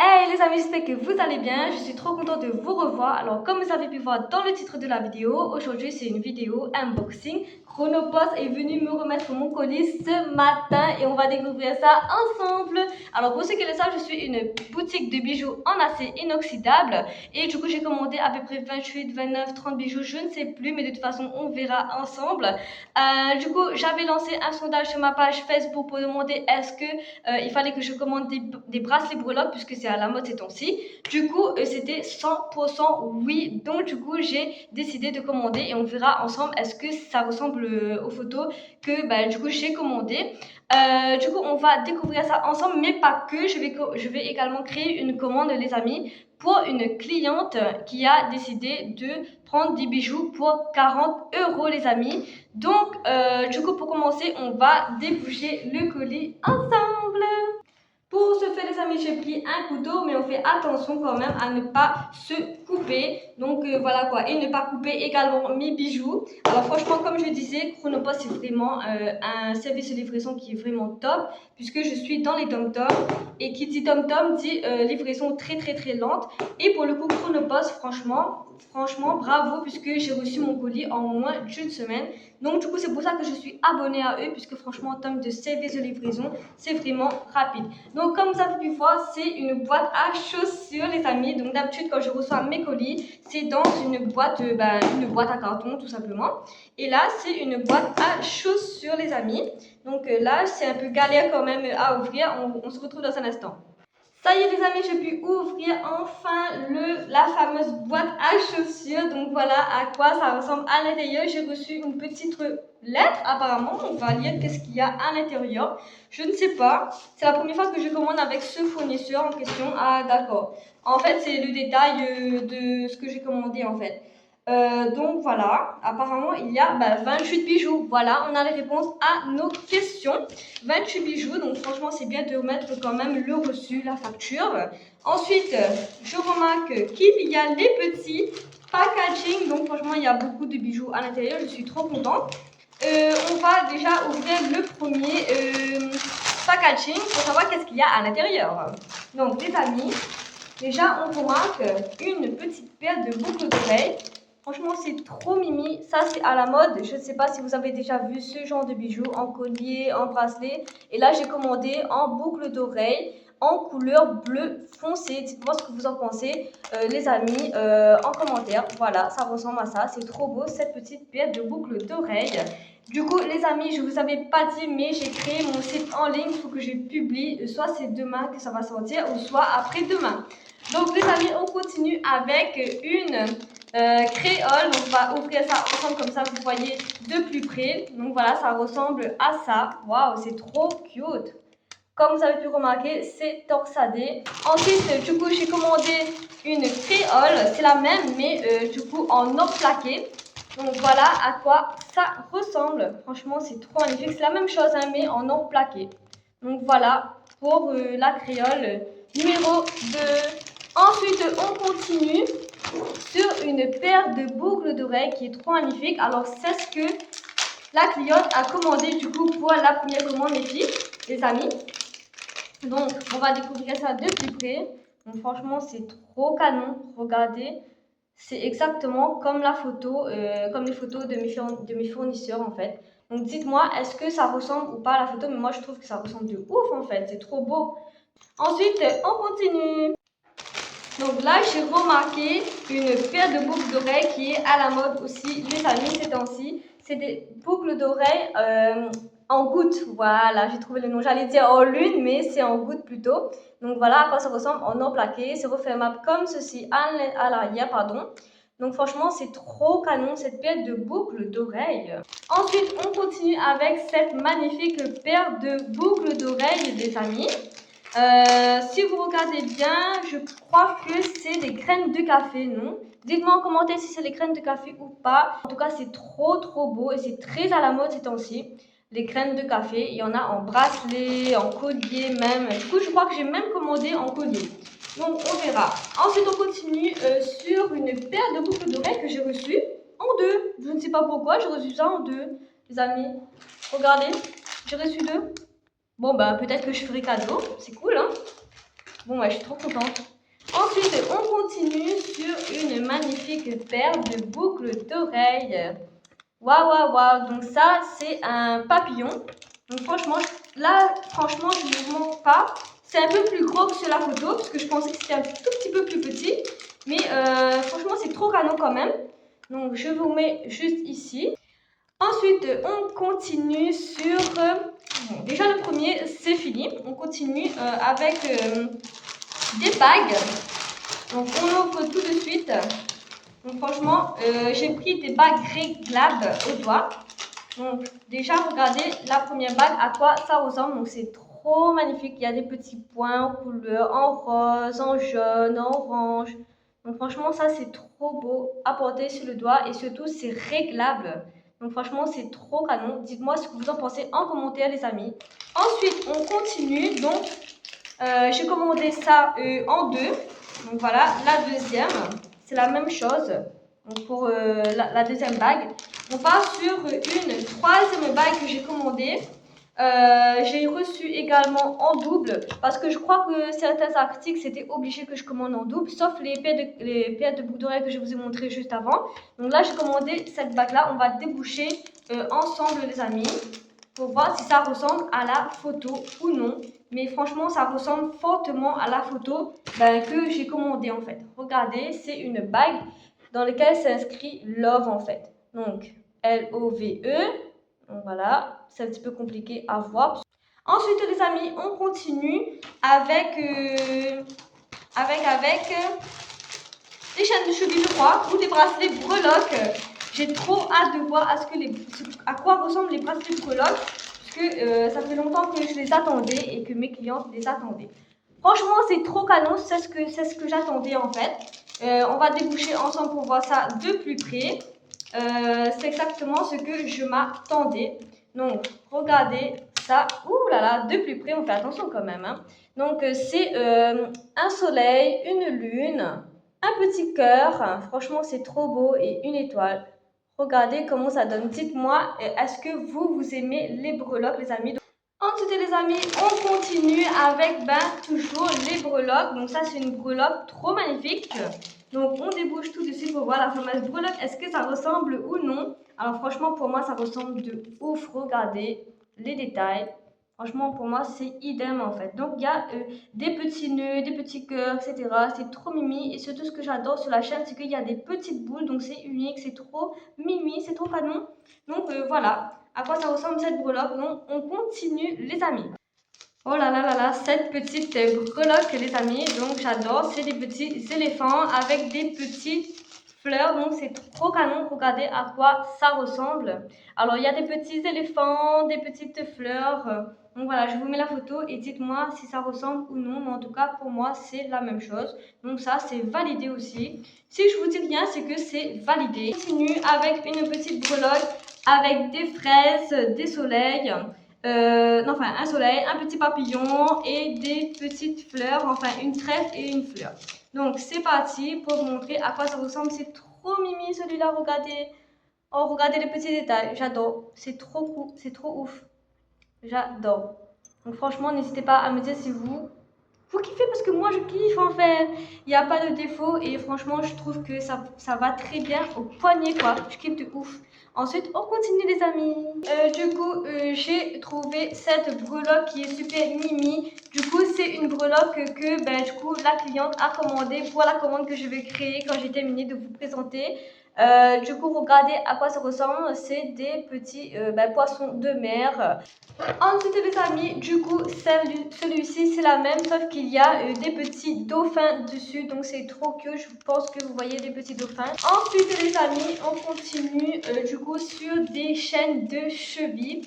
Hey les amis, j'espère que vous allez bien. Je suis trop contente de vous revoir. Alors comme vous avez pu voir dans le titre de la vidéo, aujourd'hui c'est une vidéo unboxing. Chronopost est venu me remettre mon colis ce matin et on va découvrir ça ensemble. Alors pour ceux qui le savent, je suis une boutique de bijoux en acier inoxydable et du coup j'ai commandé à peu près 28, 29, 30 bijoux, je ne sais plus, mais de toute façon on verra ensemble. Du coup j'avais lancé un sondage sur ma page Facebook pour demander est-ce que il fallait que je commande des bracelets breloques puisque c'est à la mode ces temps-ci. Du coup, c'était 100% oui. Donc, du coup, j'ai décidé de commander et on verra ensemble est-ce que ça ressemble aux photos que du coup j'ai commandé. Du coup, on va découvrir ça ensemble, mais pas que. Je vais également créer une commande, les amis, pour une cliente qui a décidé de prendre des bijoux pour 40 €, les amis. Donc, du coup, pour commencer, on va déboucher le colis ensemble. Pour ce faire, les amis, j'ai pris un couteau, mais on fait attention quand même à ne pas se couper. Donc voilà quoi, et ne pas couper également mes bijoux. Alors franchement, comme je disais, Chronopost c'est vraiment un service de livraison qui est vraiment top, puisque je suis dans les dom-toms. Et qui dit dom-tom dit livraison très lente. Et pour le coup, Chronopost, franchement, bravo, puisque j'ai reçu mon colis en moins d'une semaine. Donc du coup, c'est pour ça que je suis abonnée à eux, puisque franchement, en termes de service de livraison, c'est vraiment rapide. Donc comme vous avez pu voir, c'est une boîte à chaussures, les amis. Donc d'habitude, quand je reçois mes colis, c'est dans une boîte à carton tout simplement. Et là, c'est une boîte à chaussures, les amis. Donc là, c'est un peu galère quand même à ouvrir. On se retrouve dans un instant. Ça y est les amis, j'ai pu ouvrir enfin la fameuse boîte à chaussures. Donc voilà à quoi ça ressemble à l'intérieur. J'ai reçu une petite lettre apparemment. On va lire qu'est-ce qu'il y a à l'intérieur. Je ne sais pas. C'est la première fois que je commande avec ce fournisseur en question. Ah d'accord. En fait c'est le détail de ce que j'ai commandé en fait. Donc voilà, apparemment il y a 28 bijoux. Voilà, on a les réponses à nos questions. 28 bijoux, donc franchement c'est bien de mettre quand même le reçu, la facture. Ensuite, je remarque qu'il y a les petits packaging, donc franchement il y a beaucoup de bijoux à l'intérieur, je suis trop contente. On va déjà ouvrir le premier packaging pour savoir qu'est-ce qu'il y a à l'intérieur. Donc les amis, déjà on remarque une petite paire de boucles d'oreilles. Franchement, c'est trop mimi. Ça, c'est à la mode. Je ne sais pas si vous avez déjà vu ce genre de bijoux en collier, en bracelet. Et là, j'ai commandé en boucle d'oreille en couleur bleu foncé. Dites-moi ce que vous en pensez, les amis, en commentaire. Voilà, ça ressemble à ça. C'est trop beau, cette petite paire de boucles d'oreille. Du coup, les amis, je ne vous avais pas dit, mais j'ai créé mon site en ligne. Il faut que je publie. Soit c'est demain que ça va sortir, ou soit après-demain. Donc, les amis, on continue avec une créole. On va ouvrir ça ensemble comme ça vous voyez de plus près. Donc voilà, ça ressemble à ça. Waouh, c'est trop cute. Comme vous avez pu remarquer, c'est torsadé. Ensuite, du coup, j'ai commandé une créole. C'est la même, mais du coup en or plaqué. Donc voilà à quoi ça ressemble. Franchement, c'est trop magnifique. C'est la même chose, hein, mais en or plaqué. Donc voilà pour la créole numéro 2. Ensuite, on continue sur une paire de boucles d'oreilles qui est trop magnifique. Alors, c'est ce que la cliente a commandé du coup pour la première commande, les filles, les amis. Donc, on va découvrir ça de plus près. Donc, franchement, c'est trop canon. Regardez, c'est exactement comme la photo, comme les photos de mes fournisseurs en fait. Donc, dites-moi, est-ce que ça ressemble ou pas à la photo? Mais moi, je trouve que ça ressemble de ouf en fait. C'est trop beau. Ensuite, on continue. Donc là, j'ai remarqué une paire de boucles d'oreilles qui est à la mode aussi, les amis, ces temps-ci. C'est des boucles d'oreilles en gouttes. Voilà, j'ai trouvé le nom. J'allais dire en lune, mais c'est en gouttes plutôt. Donc voilà à quoi ça ressemble en or plaqué. C'est refermable comme ceci à l'arrière, pardon. Donc franchement, c'est trop canon cette paire de boucles d'oreilles. Ensuite, on continue avec cette magnifique paire de boucles d'oreilles, les amis. Si vous regardez bien, je crois que c'est des graines de café, non? Dites-moi en commentaire si c'est les graines de café ou pas. En tout cas, c'est trop beau et c'est très à la mode ces temps-ci. Les graines de café, il y en a en bracelet, en collier même. Du coup, je crois que j'ai même commandé en collier. Donc, on verra. Ensuite, on continue sur une paire de boucles d'oreilles que j'ai reçue en deux. Je ne sais pas pourquoi, j'ai reçu ça en deux, les amis. Regardez, j'ai reçu deux. Bon, bah, peut-être que je ferai cadeau. C'est cool, hein? Bon, ouais, je suis trop contente. Ensuite, on continue sur une magnifique paire de boucles d'oreilles. Waouh, waouh, waouh. Donc ça, c'est un papillon. Donc franchement, là, franchement, je ne vous montre pas. C'est un peu plus gros que sur la photo, parce que je pensais que c'était un tout petit peu plus petit. Mais franchement, c'est trop canon quand même. Donc je vous mets juste ici. Ensuite, on continue sur... bon, déjà, le premier, c'est fini. On continue avec des bagues. Donc on ouvre tout de suite. Donc franchement, j'ai pris des bagues réglables au doigt. Donc déjà, regardez la première bague, à quoi ça ressemble. Donc c'est trop magnifique. Il y a des petits points en couleur, en rose, en jaune, en orange. Donc franchement, ça c'est trop beau à porter sur le doigt et surtout c'est réglable. Donc franchement, c'est trop canon. Dites-moi ce que vous en pensez en commentaire, les amis. Ensuite, on continue. Donc j'ai commandé ça en deux. Donc voilà, la deuxième, c'est la même chose. Donc pour la deuxième bague, on part sur une troisième bague que j'ai commandée. J'ai reçu également en double parce que je crois que certains articles c'était obligé que je commande en double, sauf les paires de boucles d'oreilles que je vous ai montré juste avant. Donc là, j'ai commandé cette bague là. On va déboucher ensemble, les amis, pour voir si ça ressemble à la photo ou non. Mais franchement, ça ressemble fortement à la photo que j'ai commandée en fait. Regardez, c'est une bague dans laquelle s'inscrit Love en fait. Donc, L-O-V-E. Donc voilà, c'est un petit peu compliqué à voir. Ensuite, les amis, on continue avec des chaînes de cheville, je crois, ou des bracelets breloques. J'ai trop hâte de voir à quoi ressemblent les bracelets breloques, parce que ça fait longtemps que je les attendais et que mes clientes les attendaient. Franchement, c'est trop canon, c'est ce que j'attendais en fait. On va déboucher ensemble pour voir ça de plus près. C'est exactement ce que je m'attendais. Donc, regardez ça. Ouh là là, de plus près, on fait attention quand même. Hein. Donc, c'est un soleil, une lune, un petit cœur. Franchement, c'est trop beau et une étoile. Regardez comment ça donne. Dites-moi, est-ce que vous aimez les breloques, les amis? Ensuite, les amis, on continue avec toujours les breloques. Donc ça, c'est une breloque trop magnifique. Donc on débouche tout de suite pour voir la fameuse breloque. Est-ce que ça ressemble ou non? Alors franchement, pour moi, ça ressemble de ouf. Regardez les détails. Franchement, pour moi, c'est idem en fait. Donc il y a des petits nœuds, des petits cœurs, etc. C'est trop mimi. Et surtout, ce que j'adore sur la chaîne, c'est qu'il y a des petites boules. Donc c'est unique, c'est trop mimi, c'est trop canon. Donc voilà. À quoi ça ressemble cette breloque? Donc, on continue, les amis. Oh là là là là, cette petite breloque, les amis. Donc, j'adore. C'est des petits éléphants avec des petites fleurs. Donc, c'est trop canon. Regardez à quoi ça ressemble. Alors, il y a des petits éléphants, des petites fleurs. Donc, voilà, je vous mets la photo et dites-moi si ça ressemble ou non. Mais en tout cas, pour moi, c'est la même chose. Donc, ça, c'est validé aussi. Si je vous dis rien, c'est que c'est validé. On continue avec une petite breloque avec des fraises, des soleils, enfin un soleil, un petit papillon et des petites fleurs, enfin une trèfle et une fleur. Donc c'est parti pour vous montrer à quoi ça ressemble. C'est trop mimi celui-là, regardez. Oh, regardez les petits détails, j'adore. C'est trop cool, c'est trop ouf. J'adore. Donc franchement, n'hésitez pas à me dire si vous kiffez, parce que moi je kiffe en fait. Il n'y a pas de défaut et franchement je trouve que ça va très bien au poignet quoi. Je kiffe de ouf. Ensuite on continue les amis. Du coup j'ai trouvé cette breloque qui est super mimi. Du coup c'est une breloque que du coup la cliente a commandée pour la commande que je vais créer quand j'ai terminé de vous présenter. Du coup regardez à quoi ça ressemble. C'est des petits poissons de mer. Ensuite les amis, du coup celui-ci c'est la même, sauf qu'il y a des petits dauphins dessus, donc c'est trop cute. Je pense que vous voyez des petits dauphins. Ensuite les amis, on continue du coup sur des chaînes de cheville.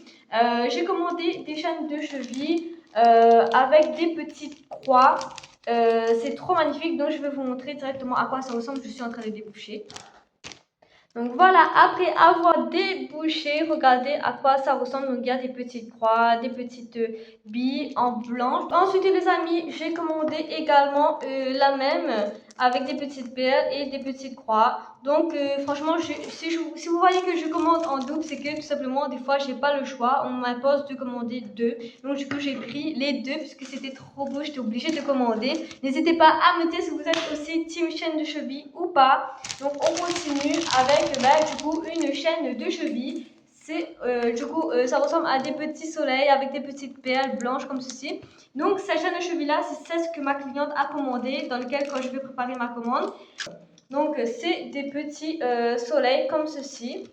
J'ai commandé des chaînes de cheville avec des petites croix. C'est trop magnifique, donc je vais vous montrer directement à quoi ça ressemble. Je suis en train de déboucher. Donc voilà, après avoir débouché, regardez à quoi ça ressemble. Donc il y a des petites croix, des petites billes en blanche. Ensuite les amis, j'ai commandé également la même avec des petites perles et des petites croix. Donc franchement, si vous voyez que je commande en double, c'est que tout simplement des fois j'ai pas le choix. On m'impose de commander deux. Donc du coup j'ai pris les deux puisque c'était trop beau, j'étais obligée de commander. N'hésitez pas à me dire si vous êtes aussi team chaîne de cheville ou pas. Donc on continue avec du coup une chaîne de cheville. C'est ça ressemble à des petits soleils avec des petites perles blanches comme ceci. Donc cette chaîne de cheville là, c'est ce que ma cliente a commandé, dans lequel quand je vais préparer ma commande. Donc c'est des petits soleils comme ceci.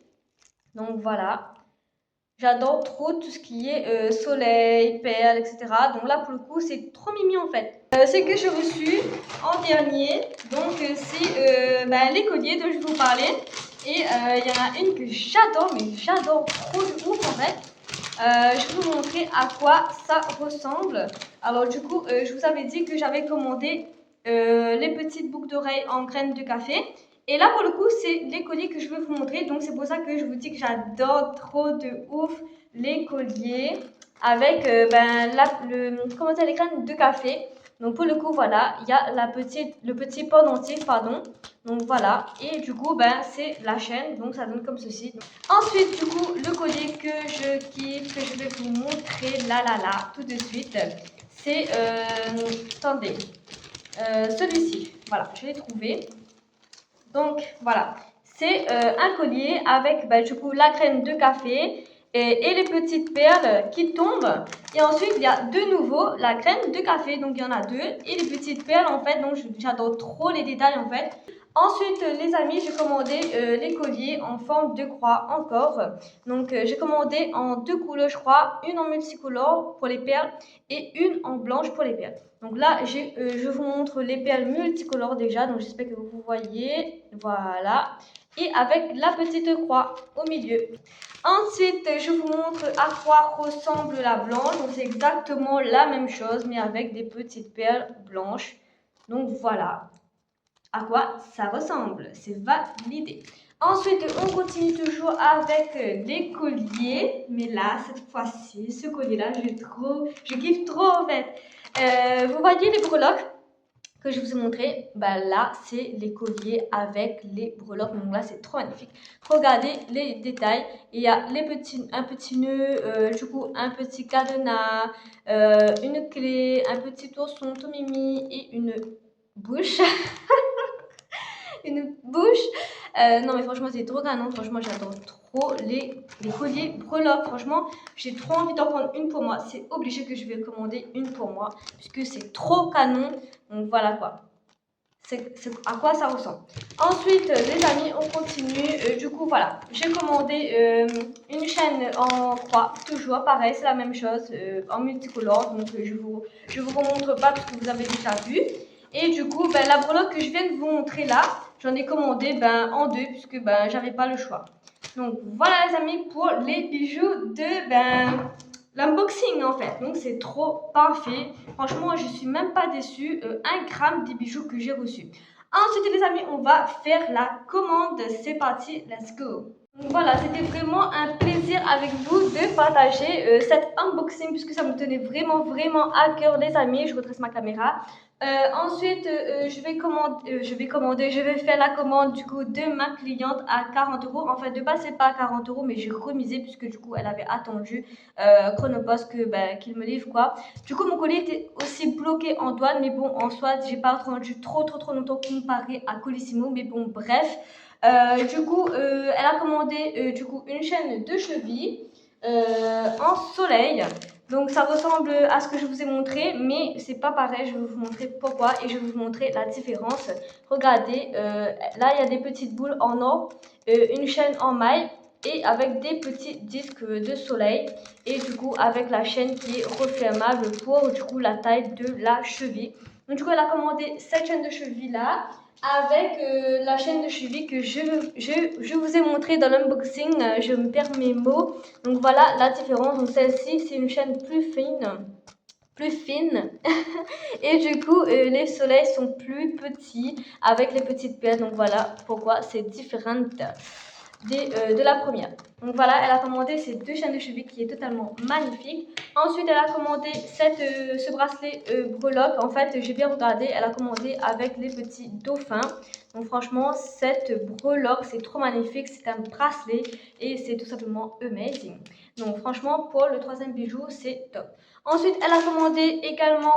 Donc voilà. J'adore trop tout ce qui est soleil, perles, etc. Donc là, pour le coup, c'est trop mimi en fait. Ce que j'ai reçu en dernier, donc c'est les colliers dont je vais vous parler. Et il y en a une que j'adore, mais j'adore trop de ouf en fait. Je vais vous montrer à quoi ça ressemble. Alors du coup, je vous avais dit que j'avais commandé les petites boucles d'oreilles en graines de café. Et là, pour le coup, c'est les colliers que je vais vous montrer. Donc, c'est pour ça que je vous dis que j'adore trop de ouf les colliers avec les graines de café. Donc, pour le coup, voilà, il y a le petit pendentif, pardon. Donc, voilà. Et du coup, c'est la chaîne. Donc, ça donne comme ceci. Ensuite, du coup, le collier que je kiffe, que je vais vous montrer là, tout de suite, c'est, attendez, celui-ci. Voilà, je l'ai trouvé. Donc voilà, c'est un collier avec du coup la graine de café et les petites perles qui tombent. Et ensuite, il y a de nouveau la graine de café, donc il y en a deux. Et les petites perles en fait, donc j'adore trop les détails en fait. Ensuite, les amis, j'ai commandé les colliers en forme de croix encore. Donc, j'ai commandé en deux couleurs, je crois. Une en multicolore pour les perles et une en blanche pour les perles. Donc là, je vous montre les perles multicolores déjà. Donc, j'espère que vous voyez. Voilà. Et avec la petite croix au milieu. Ensuite, je vous montre à quoi ressemble la blanche. Donc, c'est exactement la même chose, mais avec des petites perles blanches. Donc, voilà à quoi ça ressemble. C'est validé. Ensuite, on continue toujours avec des colliers. Mais là, cette fois-ci, ce collier-là, je kiffe trop en fait. Vous voyez les breloques que je vous ai montré, là c'est les colliers avec les breloques. Donc là c'est trop magnifique. Regardez les détails. Il y a un petit nœud, du coup un petit cadenas, une clé, un petit ourson tout mimi et une bouche. Une bouche. Non mais franchement c'est trop canon. Franchement j'adore trop les colliers breloques. Franchement j'ai trop envie d'en prendre une pour moi. C'est obligé que je vais commander une pour moi puisque c'est trop canon. Donc voilà quoi. C'est à quoi ça ressemble. Ensuite les amis, on continue. Du coup voilà, j'ai commandé une chaîne en croix. Toujours pareil, c'est la même chose, en multicolore. Donc je vous remontre pas parce que vous avez déjà vu. Et du coup la breloque que je viens de vous montrer là, j'en ai commandé en deux puisque j'avais pas le choix. Donc voilà les amis pour les bijoux de l'unboxing en fait. Donc c'est trop parfait. Franchement je suis même pas déçue. 1 gramme des bijoux que j'ai reçus. Ensuite les amis, on va faire la commande. C'est parti, let's go. Donc voilà, c'était vraiment un plaisir avec vous de partager cet unboxing puisque ça me tenait vraiment à cœur les amis. Je redresse ma caméra. Ensuite, je vais faire la commande du coup de ma cliente à 40 €. Enfin, de base, c'est pas à 40 €, mais j'ai remisé puisque du coup, elle avait attendu Chronopost qu'il me livre quoi. Du coup, mon colis était aussi bloqué en douane, mais bon, en soi, j'ai pas attendu trop longtemps comparé à Colissimo, mais bon, bref. Du coup, elle a commandé du coup une chaîne de cheville en soleil. Donc ça ressemble à ce que je vous ai montré, mais c'est pas pareil. Je vais vous montrer pourquoi et je vais vous montrer la différence. Regardez, là il y a des petites boules en or, une chaîne en maille et avec des petits disques de soleil et du coup avec la chaîne qui est refermable pour du coup la taille de la cheville. Donc du coup elle a commandé cette chaîne de cheville là avec la chaîne de cheville que je vous ai montré dans l'unboxing. Je me perds mes mots. Donc voilà la différence. Donc celle-ci c'est une chaîne plus fine et du coup les soleils sont plus petits avec les petites perles. Donc voilà pourquoi c'est différent. de la première. Donc voilà, elle a commandé ces deux chaînes de cheville qui est totalement magnifique. Ensuite, elle a commandé ce bracelet breloque. En fait, j'ai bien regardé, elle a commandé avec les petits dauphins. Donc franchement, cette breloque, c'est trop magnifique. C'est un bracelet et c'est tout simplement amazing. Donc franchement, pour le troisième bijou, c'est top. Ensuite, elle a commandé également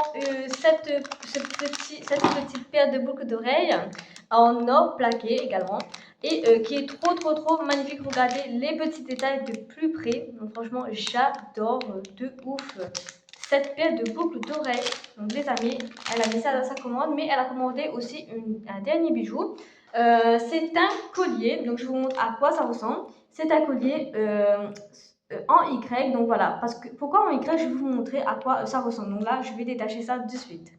cette petite paire de boucles d'oreilles en or plaqué également. Et qui est trop magnifique. Regardez les petits détails de plus près. Donc franchement, j'adore de ouf cette paire de boucles d'oreilles. Donc les amis, elle a mis ça dans sa commande, mais elle a commandé aussi un dernier bijou. C'est un collier. Donc je vous montre à quoi ça ressemble. C'est un collier en Y. Donc voilà. Pourquoi en Y? Je vais vous montrer à quoi ça ressemble. Donc là, je vais détacher ça de suite.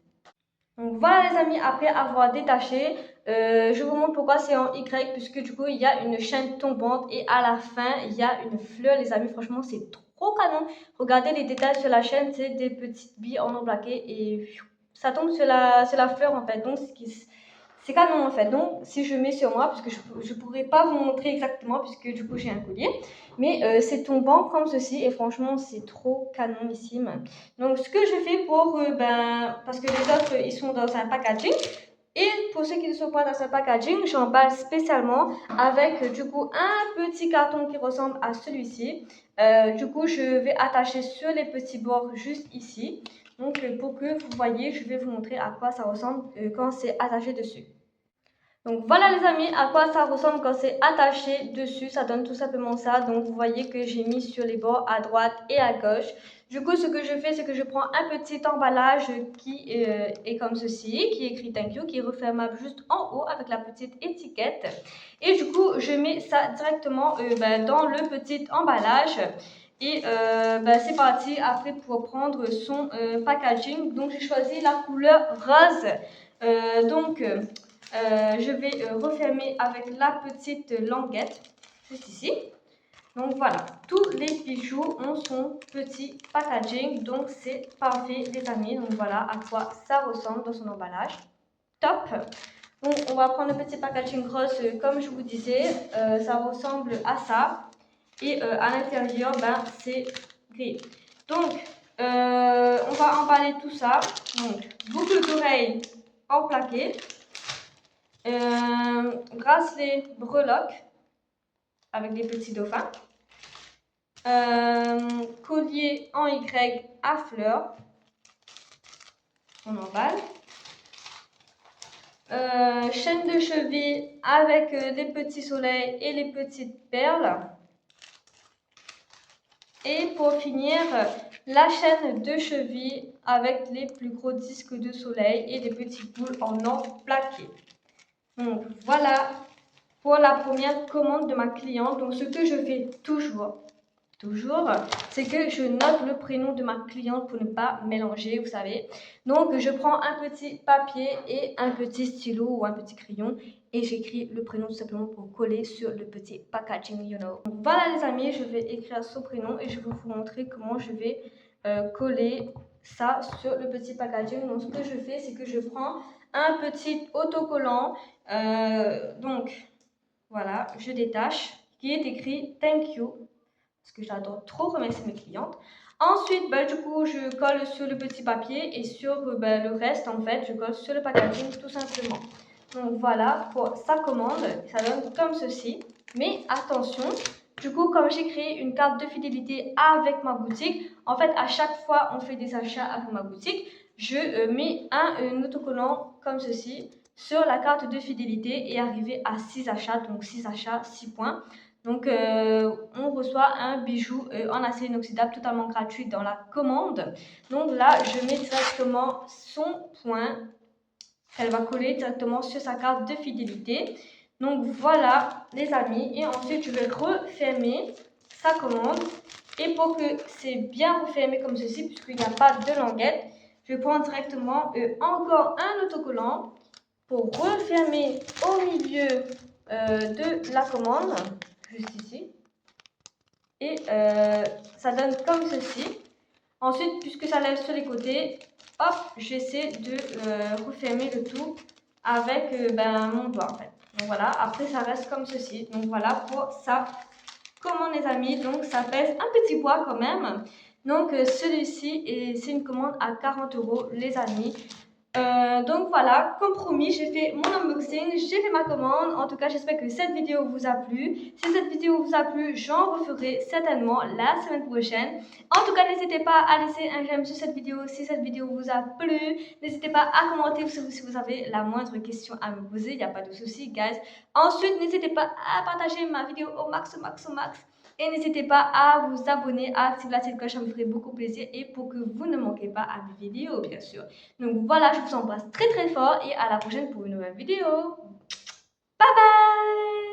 Donc voilà les amis, après avoir détaché, je vous montre pourquoi c'est en Y, puisque du coup il y a une chaîne tombante et à la fin il y a une fleur les amis, franchement c'est trop canon. Regardez les détails sur la chaîne, c'est des petites billes en or plaqué et ça tombe sur la fleur en fait, donc c'est canon en fait. Donc si je mets sur moi, puisque je ne pourrais pas vous montrer exactement puisque du coup j'ai un collier, mais c'est tombant comme ceci et franchement c'est trop canonissime. Donc ce que je fais pour, parce que les autres ils sont dans un packaging, et pour ceux qui ne sont pas dans un packaging, j'emballe spécialement avec du coup un petit carton qui ressemble à celui-ci. Du coup je vais attacher sur les petits bords juste ici. Donc pour que vous voyez, je vais vous montrer à quoi ça ressemble quand c'est attaché dessus. Donc voilà les amis, à quoi ça ressemble quand c'est attaché dessus, ça donne tout simplement ça. Donc vous voyez que j'ai mis sur les bords à droite et à gauche. Du coup ce que je fais, c'est que je prends un petit emballage qui est comme ceci, qui est écrit thank you, qui est refermable juste en haut avec la petite étiquette. Et du coup je mets ça directement dans le petit emballage. Et c'est parti après pour prendre son packaging. Donc j'ai choisi la couleur rose. Je vais refermer avec la petite languette, juste ici. Donc voilà, tous les bijoux ont son petit packaging, donc c'est parfait les amis. Donc voilà à quoi ça ressemble dans son emballage. Top. Donc on va prendre le petit packaging rose comme je vous disais, ça ressemble à ça. Et à l'intérieur, c'est gris. Donc on va emballer tout ça. Donc boucle d'oreille en plaqué. Bracelet breloque avec des petits dauphins, collier en Y à fleurs, on emballe, chaîne de cheville avec des petits soleils et les petites perles, et pour finir la chaîne de cheville avec les plus gros disques de soleil et des petites boules en or plaqué. Donc voilà pour la première commande de ma cliente. Donc ce que je fais toujours, c'est que je note le prénom de ma cliente pour ne pas mélanger, vous savez. Donc je prends un petit papier et un petit stylo ou un petit crayon et j'écris le prénom tout simplement pour coller sur le petit packaging, you know. Donc voilà les amis, je vais écrire son prénom et je vais vous montrer comment je vais coller ça sur le petit packaging. Donc ce que je fais, c'est que je prends un petit autocollant, donc voilà, je détache, qui est écrit thank you, parce que j'adore trop remercier mes clientes. Ensuite, du coup, je colle sur le petit papier et sur le reste, en fait, je colle sur le packaging tout simplement. Donc voilà pour sa commande, ça donne comme ceci. Mais attention, du coup, comme j'ai créé une carte de fidélité avec ma boutique, en fait, à chaque fois on fait des achats avec ma boutique, je mets un autocollant comme ceci sur la carte de fidélité et arriver à 6 achats, donc 6 achats, 6 points. Donc on reçoit un bijou en acier inoxydable totalement gratuit dans la commande. Donc là, je mets directement son point qu'elle va coller directement sur sa carte de fidélité. Donc voilà les amis, et ensuite je vais refermer sa commande. Et pour que c'est bien refermé comme ceci, puisqu'il n'y a pas de languette, je prends directement encore un autocollant pour refermer au milieu de la commande, juste ici. Et ça donne comme ceci. Ensuite, puisque ça lève sur les côtés, hop, j'essaie de refermer le tout avec mon doigt en fait. Donc voilà, après ça reste comme ceci. Donc voilà pour ça. Commande les amis, donc ça pèse un petit poids quand même. Donc celui-ci, c'est une commande à 40 € les amis. Donc voilà, comme promis, j'ai fait mon unboxing, j'ai fait ma commande. En tout cas, j'espère que cette vidéo vous a plu. Si cette vidéo vous a plu, j'en referai certainement la semaine prochaine. En tout cas, n'hésitez pas à laisser un j'aime sur cette vidéo si cette vidéo vous a plu. N'hésitez pas à commenter si vous avez la moindre question à me poser, il n'y a pas de souci, guys. Ensuite, n'hésitez pas à partager ma vidéo au max. Et n'hésitez pas à vous abonner, à activer la petite cloche, ça me ferait beaucoup plaisir. Et pour que vous ne manquez pas à mes vidéos, bien sûr. Donc voilà, je vous embrasse très fort et à la prochaine pour une nouvelle vidéo. Bye bye!